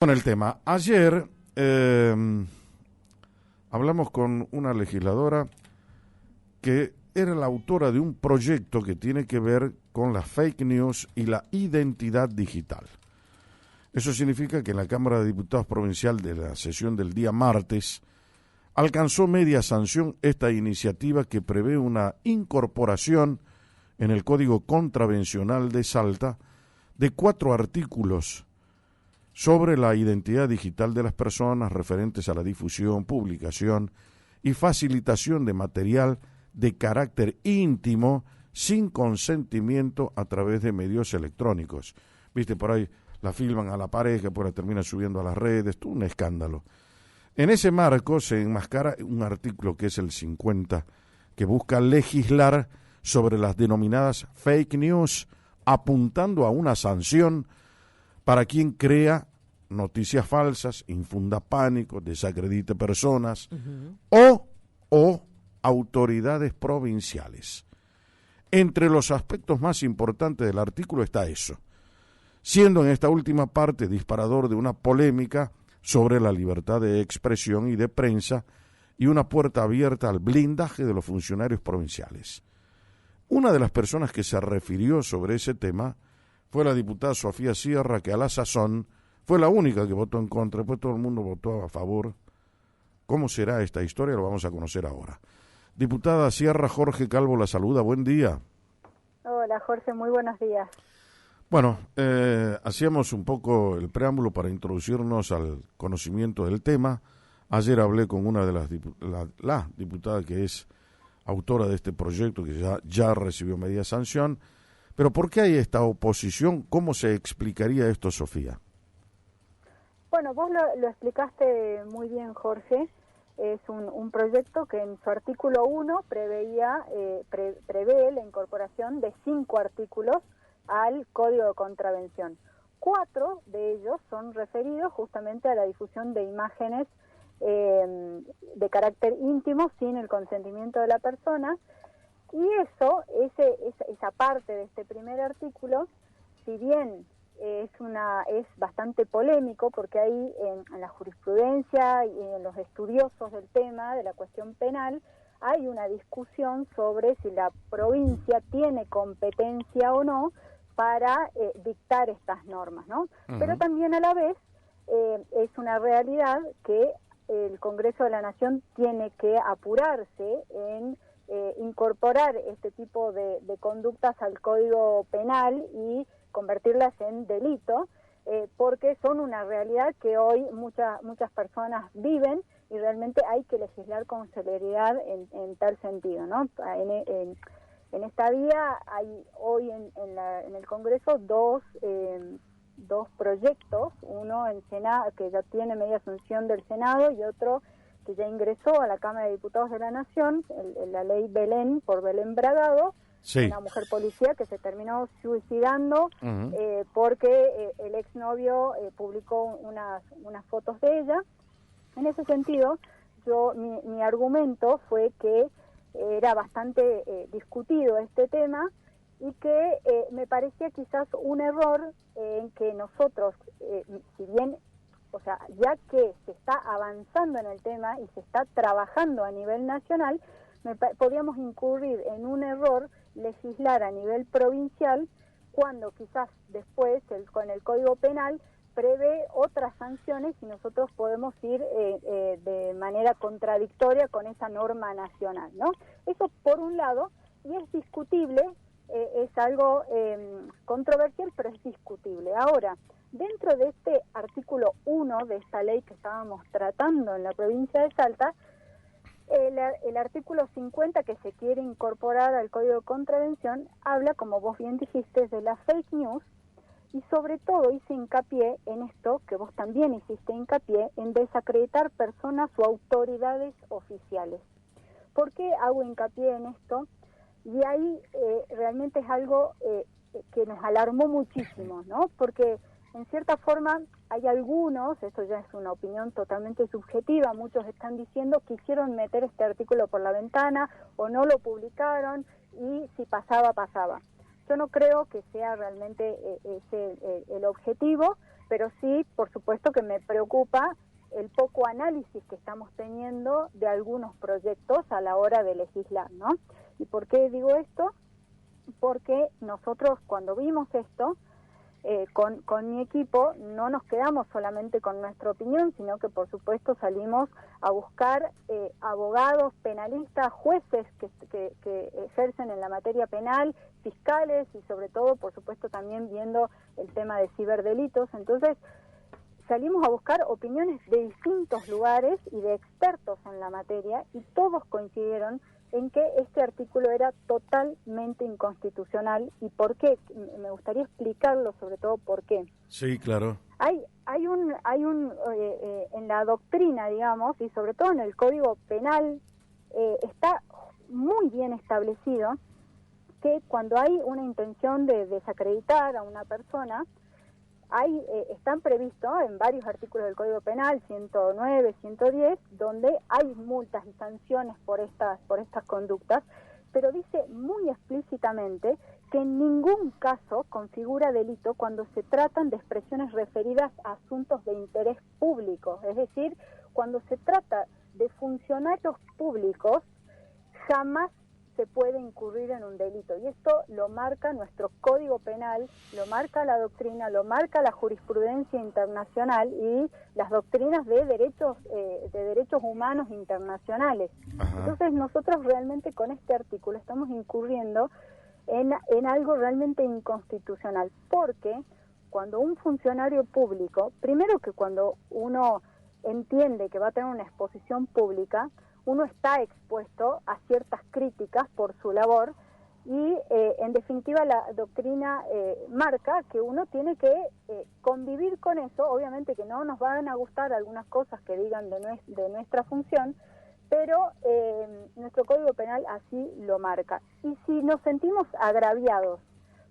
Con el tema. Ayer hablamos con una legisladora que era la autora de un proyecto que tiene que ver con las fake news y la identidad digital. Eso significa que en la Cámara de Diputados Provincial de la sesión del día martes alcanzó media sanción esta iniciativa que prevé una incorporación en el Código Contravencional de Salta de 4 artículos sobre la identidad digital de las personas referentes a la difusión, publicación y facilitación de material de carácter íntimo sin consentimiento a través de medios electrónicos. Viste, por ahí la filman a la pareja, después la terminan subiendo a las redes, todo un escándalo. En ese marco se enmascara un artículo que es el 50, que busca legislar sobre las denominadas fake news, apuntando a una sanción para quien crea noticias falsas, infunda pánico, desacredite personas o autoridades provinciales. Entre los aspectos más importantes del artículo está eso, siendo en esta última parte disparador de una polémica sobre la libertad de expresión y de prensa y una puerta abierta al blindaje de los funcionarios provinciales. Una de las personas que se refirió sobre ese tema fue la diputada Sofía Sierra, que a la sazón fue la única que votó en contra, después todo el mundo votó a favor. ¿Cómo será esta historia? Lo vamos a conocer ahora. Diputada Sierra, Jorge Calvo la saluda, buen día. Hola Jorge, muy buenos días. Bueno, hacíamos un poco el preámbulo para introducirnos al conocimiento del tema. Ayer hablé con una de la diputada que es autora de este proyecto, que ya recibió media sanción. Pero ¿por qué hay esta oposición? ¿Cómo se explicaría esto, Sofía? Bueno, vos lo explicaste muy bien, Jorge. Es un proyecto que en su artículo 1 prevé la incorporación de 5 artículos al Código de Contravención. 4 de ellos son referidos justamente a la difusión de imágenes de carácter íntimo sin el consentimiento de la persona. Y esa parte de este primer artículo, si bien es bastante polémico, porque ahí en la jurisprudencia y en los estudiosos del tema, de la cuestión penal, hay una discusión sobre si la provincia tiene competencia o no para dictar estas normas, ¿no? Pero también a la vez es una realidad que el Congreso de la Nación tiene que apurarse en incorporar este tipo de conductas al Código Penal y convertirlas en delito, porque son una realidad que hoy muchas personas viven y realmente hay que legislar con celeridad en tal sentido, ¿no? En esta vía hay hoy en el Congreso dos proyectos, uno en Senado que ya tiene media sanción del Senado y otro que ya ingresó a la Cámara de Diputados de la Nación, la ley Belén, por Belén Bragado, sí. Una mujer policía que se terminó suicidando porque el exnovio publicó unas fotos de ella. En ese sentido, mi argumento fue que era bastante discutido este tema y que me parecía quizás un error en que nosotros, si bien, o sea, ya que se está avanzando en el tema y se está trabajando a nivel nacional, podríamos incurrir en un error legislar a nivel provincial cuando quizás después con el Código Penal prevé otras sanciones y nosotros podemos ir de manera contradictoria con esa norma nacional, ¿no? Eso por un lado, y es discutible, es algo controversial, pero es discutible. Ahora, dentro de este artículo 1 de esta ley que estábamos tratando en la provincia de Salta, el artículo 50 que se quiere incorporar al Código de Contravención habla, como vos bien dijiste, de la fake news y sobre todo hice hincapié en esto, que vos también hiciste hincapié, en desacreditar personas o autoridades oficiales. ¿Por qué hago hincapié en esto? Y ahí realmente es algo que nos alarmó muchísimo, ¿no? Porque en cierta forma hay algunos, eso ya es una opinión totalmente subjetiva, muchos están diciendo que quisieron meter este artículo por la ventana o no lo publicaron y si pasaba, pasaba. Yo no creo que sea realmente ese el objetivo. pero sí, por supuesto que me preocupa el poco análisis que estamos teniendo de algunos proyectos a la hora de legislar, ¿no? ¿Y por qué digo esto? Porque nosotros cuando vimos esto, con mi equipo, no nos quedamos solamente con nuestra opinión, sino que por supuesto salimos a buscar abogados, penalistas, jueces que ejercen en la materia penal, fiscales y sobre todo, por supuesto, también viendo el tema de ciberdelitos. Entonces, salimos a buscar opiniones de distintos lugares y de expertos en la materia y todos coincidieron en que este artículo era totalmente inconstitucional. ¿Y por qué? Me gustaría explicarlo, sobre todo por qué. Sí, claro. Hay en la doctrina, digamos, y sobre todo en el Código Penal, está muy bien establecido que cuando hay una intención de desacreditar a una persona, están previstos en varios artículos del Código Penal, 109, 110, donde hay multas y sanciones por estas conductas, pero dice muy explícitamente que en ningún caso configura delito cuando se tratan de expresiones referidas a asuntos de interés público, es decir, cuando se trata de funcionarios públicos, jamás se puede incurrir en un delito, y esto lo marca nuestro Código Penal, lo marca la doctrina, lo marca la jurisprudencia internacional y las doctrinas de derechos humanos internacionales. Ajá. Entonces nosotros realmente con este artículo estamos incurriendo en algo realmente inconstitucional, porque cuando un funcionario público, primero que cuando uno entiende que va a tener una exposición pública, uno está expuesto a ciertas críticas por su labor y en definitiva la doctrina marca que uno tiene que convivir con eso. Obviamente que no nos van a gustar algunas cosas que digan de nuestra función, pero nuestro Código Penal así lo marca. Y si nos sentimos agraviados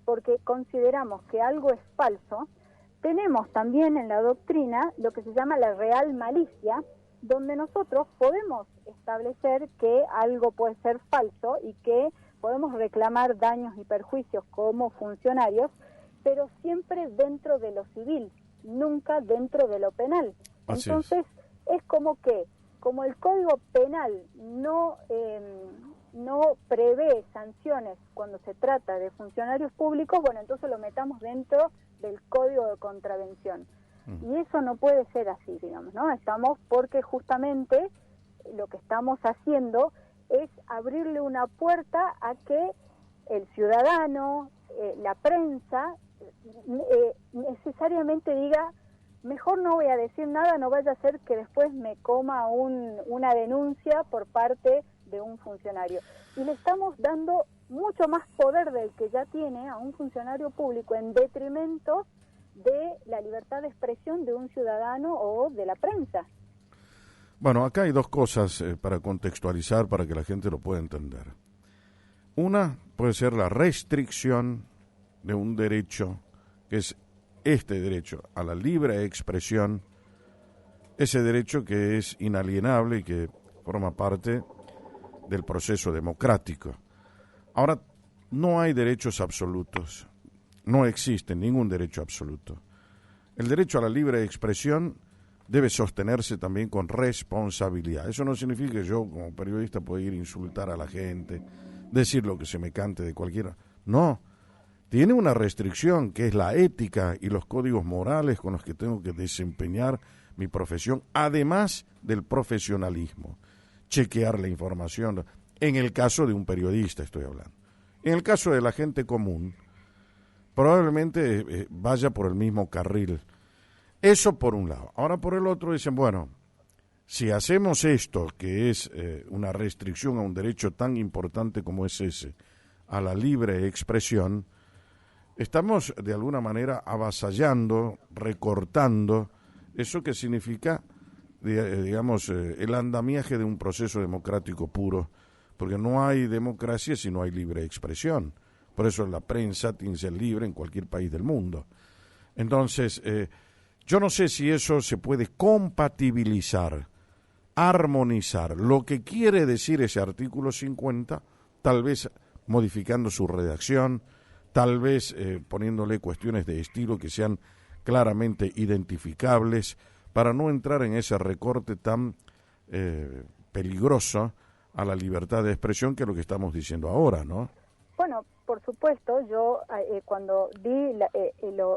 porque consideramos que algo es falso, tenemos también en la doctrina lo que se llama la real malicia, donde nosotros podemos establecer que algo puede ser falso y que podemos reclamar daños y perjuicios como funcionarios, pero siempre dentro de lo civil, nunca dentro de lo penal. Así Entonces, es como el Código Penal no prevé sanciones cuando se trata de funcionarios públicos, bueno, entonces lo metamos dentro del Código de Contravención. Y eso no puede ser así, digamos, ¿no? Porque justamente lo que estamos haciendo es abrirle una puerta a que el ciudadano, la prensa, necesariamente diga, mejor no voy a decir nada, no vaya a ser que después me coma una denuncia por parte de un funcionario. Y le estamos dando mucho más poder del que ya tiene a un funcionario público en detrimento de la libertad de expresión de un ciudadano o de la prensa. Bueno, acá hay dos cosas para contextualizar para que la gente lo pueda entender. Una puede ser la restricción de un derecho, que es este derecho a la libre expresión, ese derecho que es inalienable y que forma parte del proceso democrático. Ahora, no hay derechos absolutos. No existe ningún derecho absoluto. El derecho a la libre expresión debe sostenerse también con responsabilidad. Eso no significa que yo, como periodista, pueda ir a insultar a la gente, decir lo que se me cante de cualquiera. No. Tiene una restricción, que es la ética y los códigos morales con los que tengo que desempeñar mi profesión, además del profesionalismo. Chequear la información. En el caso de un periodista estoy hablando. En el caso de la gente común, probablemente vaya por el mismo carril. Eso por un lado. Ahora por el otro dicen, bueno, si hacemos esto, que es una restricción a un derecho tan importante como es ese, a la libre expresión, estamos de alguna manera avasallando, recortando, eso que significa, digamos, el andamiaje de un proceso democrático puro, porque no hay democracia si no hay libre expresión. Por eso la prensa tiene que ser libre en cualquier país del mundo. Entonces, yo no sé si eso se puede compatibilizar, armonizar. Lo que quiere decir ese artículo 50, tal vez modificando su redacción, tal vez poniéndole cuestiones de estilo que sean claramente identificables, para no entrar en ese recorte tan peligroso a la libertad de expresión, que es lo que estamos diciendo ahora, ¿no? Bueno, por supuesto, yo cuando di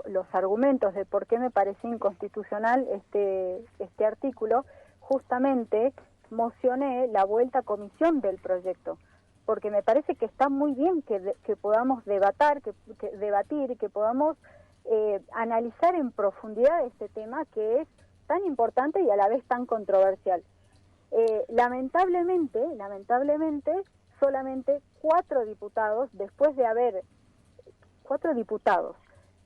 los argumentos de por qué me parecía inconstitucional este artículo, justamente mocioné la vuelta a comisión del proyecto, porque me parece que está muy bien que podamos debatir, que podamos analizar en profundidad este tema que es tan importante y a la vez tan controversial. Lamentablemente, solamente 4 diputados, después de haber 4 diputados,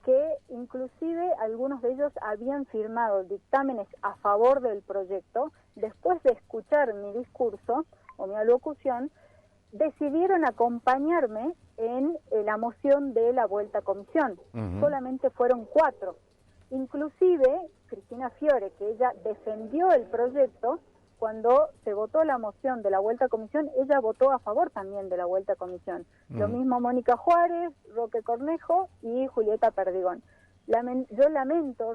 que inclusive algunos de ellos habían firmado dictámenes a favor del proyecto, después de escuchar mi discurso o mi alocución, decidieron acompañarme en la moción de la vuelta a comisión. Solamente fueron 4. Inclusive Cristina Fiore, que ella defendió el proyecto, cuando se votó la moción de la vuelta a comisión, ella votó a favor también de la vuelta a comisión. Lo mismo Mónica Juárez, Roque Cornejo y Julieta Perdigón. Yo lamento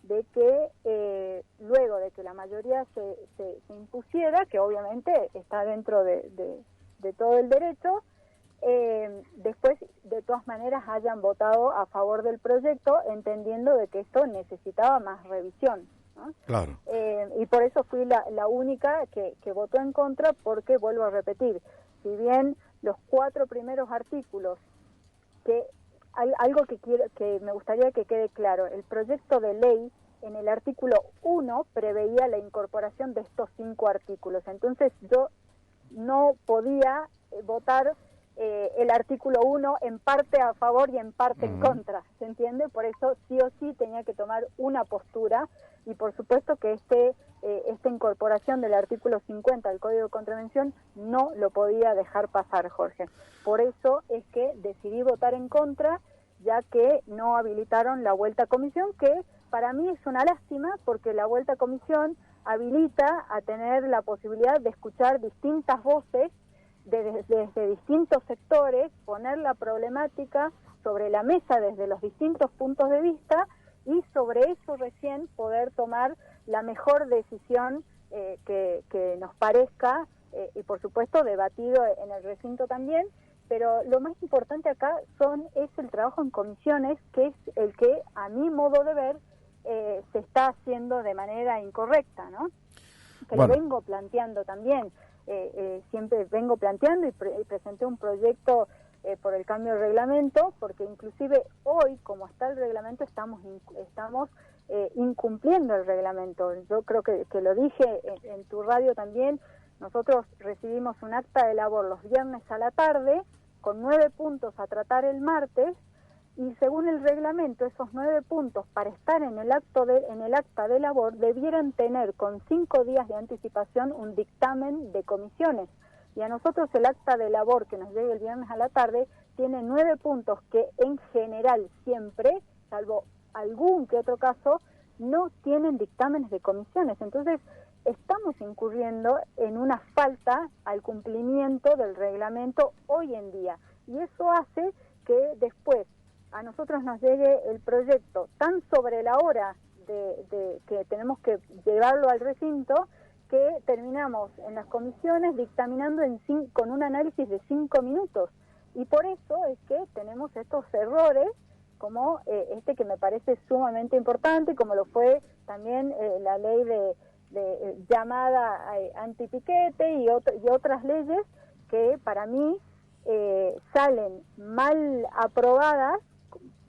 de que luego de que la mayoría se impusiera, que obviamente está dentro de todo el derecho, después de todas maneras hayan votado a favor del proyecto, entendiendo de que esto necesitaba más revisión, ¿no? Claro. Y por eso fui la única que votó en contra, porque vuelvo a repetir, si bien los 4 primeros artículos, que algo que me gustaría que quede claro, el proyecto de ley en el artículo 1 preveía la incorporación de estos 5 artículos, entonces yo no podía votar el artículo 1 en parte a favor y en parte en contra, ¿se entiende? Por eso sí o sí tenía que tomar una postura, y por supuesto que esta incorporación del artículo 50 del Código de Contravención no lo podía dejar pasar, Jorge. Por eso es que decidí votar en contra, ya que no habilitaron la vuelta a comisión, que para mí es una lástima, porque la vuelta a comisión habilita a tener la posibilidad de escuchar distintas voces desde distintos sectores, poner la problemática sobre la mesa desde los distintos puntos de vista, y sobre eso recién poder tomar la mejor decisión que nos parezca, y por supuesto debatido en el recinto también. Pero lo más importante acá es el trabajo en comisiones, que es el que, a mi modo de ver, se está haciendo de manera incorrecta, ¿no? Que lo vengo planteando también. Siempre vengo planteando y presenté un proyecto por el cambio de reglamento, porque inclusive hoy, como está el reglamento, estamos incumpliendo el reglamento. Yo creo que lo dije en tu radio también. Nosotros recibimos un acta de labor los viernes a la tarde, con 9 puntos a tratar el martes, y según el reglamento, esos 9 puntos, para estar en el acta de labor, debieran tener con 5 días de anticipación un dictamen de comisiones. Y a nosotros el acta de labor que nos llega el viernes a la tarde tiene 9 puntos que en general siempre, salvo algún que otro caso, no tienen dictámenes de comisiones. Entonces estamos incurriendo en una falta al cumplimiento del reglamento hoy en día. Y eso hace que después a nosotros nos llegue el proyecto tan sobre la hora de que tenemos que llevarlo al recinto, que terminamos en las comisiones dictaminando con un análisis de 5 minutos. Y por eso es que tenemos estos errores, como este que me parece sumamente importante, como lo fue también la ley de llamada antipiquete y otras leyes que para mí salen mal aprobadas,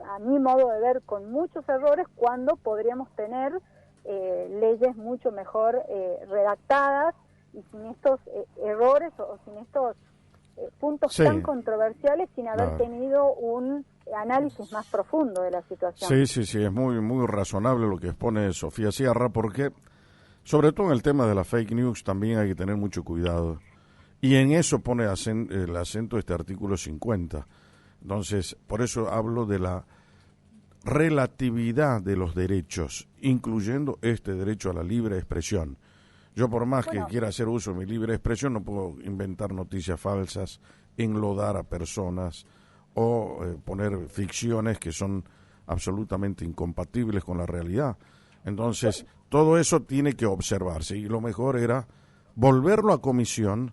a mi modo de ver, con muchos errores, cuando podríamos tener leyes mucho mejor redactadas y sin estos errores o sin estos puntos tan controversiales, sin haber tenido un análisis más profundo de la situación. Sí, es muy razonable lo que expone Sofía Sierra, porque sobre todo en el tema de la fake news también hay que tener mucho cuidado, y en eso pone el acento este artículo 50. Entonces, por eso hablo de la relatividad de los derechos, incluyendo este derecho a la libre expresión. Yo, por más que quiera hacer uso de mi libre expresión, no puedo inventar noticias falsas, enlodar a personas o poner ficciones que son absolutamente incompatibles con la realidad. Entonces, todo eso tiene que observarse y lo mejor era volverlo a comisión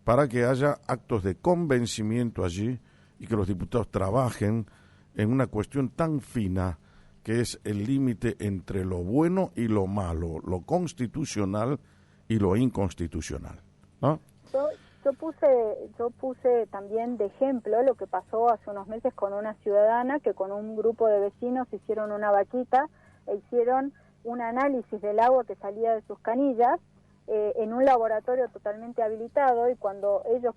para que haya actos de convencimiento allí y que los diputados trabajen en una cuestión tan fina que es el límite entre lo bueno y lo malo, lo constitucional y lo inconstitucional, ¿no? Yo puse también de ejemplo lo que pasó hace unos meses con una ciudadana que con un grupo de vecinos hicieron una vaquita e hicieron un análisis del agua que salía de sus canillas en un laboratorio totalmente habilitado, y cuando ella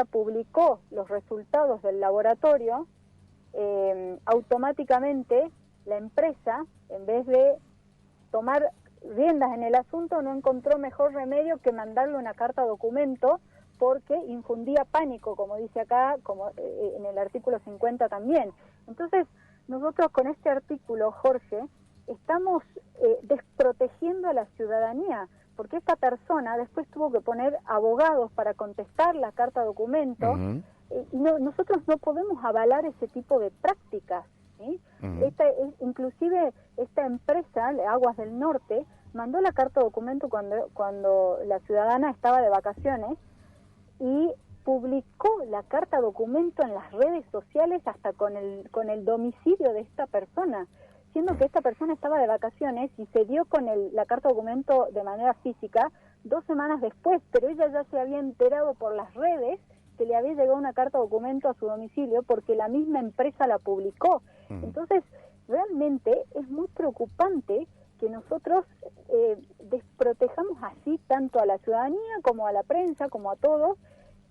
publicó los resultados del laboratorio, automáticamente la empresa, en vez de tomar riendas en el asunto, no encontró mejor remedio que mandarle una carta documento, porque infundía pánico, como dice acá, como en el artículo 50 también. Entonces, nosotros con este artículo, Jorge, estamos desprotegiendo a la ciudadanía, porque esta persona después tuvo que poner abogados para contestar la carta documento, y nosotros no podemos avalar ese tipo de prácticas, ¿sí? Inclusive esta empresa, Aguas del Norte, mandó la carta documento cuando la ciudadana estaba de vacaciones, y publicó la carta documento en las redes sociales hasta con el domicilio de esta persona, siendo que esta persona estaba de vacaciones y se dio con la carta documento de manera física 2 semanas después, pero ella ya se había enterado por las redes que le había llegado una carta documento a su domicilio porque la misma empresa la publicó. Entonces, realmente es muy preocupante que nosotros desprotejamos así tanto a la ciudadanía como a la prensa, como a todos,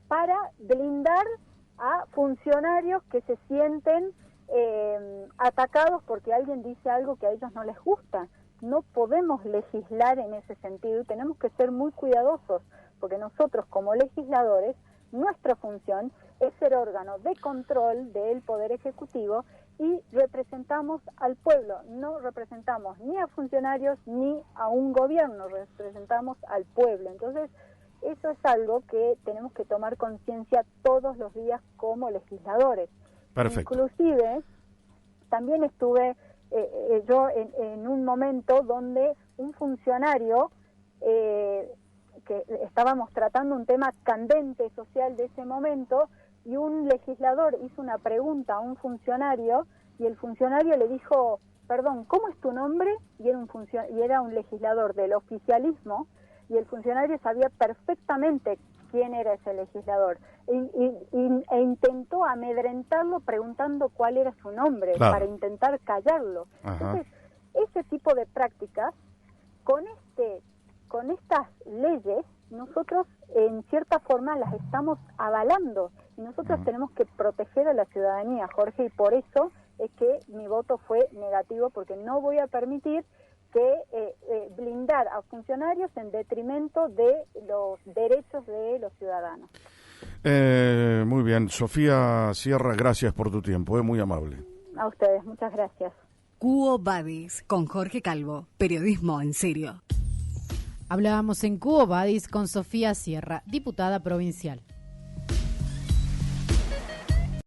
para blindar a funcionarios que se sienten atacados porque alguien dice algo que a ellos no les gusta. No podemos legislar en ese sentido y tenemos que ser muy cuidadosos, porque nosotros como legisladores, nuestra función es ser órgano de control del Poder Ejecutivo y representamos al pueblo, no representamos ni a funcionarios ni a un gobierno, representamos al pueblo. Entonces, eso es algo que tenemos que tomar conciencia todos los días como legisladores. Perfecto. Inclusive, también estuve yo en un momento donde un funcionario, que estábamos tratando un tema candente social de ese momento, y un legislador hizo una pregunta a un funcionario, y el funcionario le dijo, perdón, ¿cómo es tu nombre? Y era un legislador del oficialismo, y el funcionario sabía perfectamente quién era ese legislador, e intentó amedrentarlo preguntando cuál era su nombre, claro, para intentar callarlo. Entonces, ese tipo de prácticas, con estas leyes, nosotros en cierta forma las estamos avalando, y nosotros tenemos que proteger a la ciudadanía, Jorge, y por eso es que mi voto fue negativo, porque no voy a permitir que blindar a funcionarios en detrimento de los derechos de los ciudadanos. Muy bien, Sofía Sierra, gracias por tu tiempo, muy amable. A ustedes, muchas gracias. Quo Vadis, con Jorge Calvo, periodismo en serio. Hablábamos en Quo Vadis con Sofía Sierra, diputada provincial.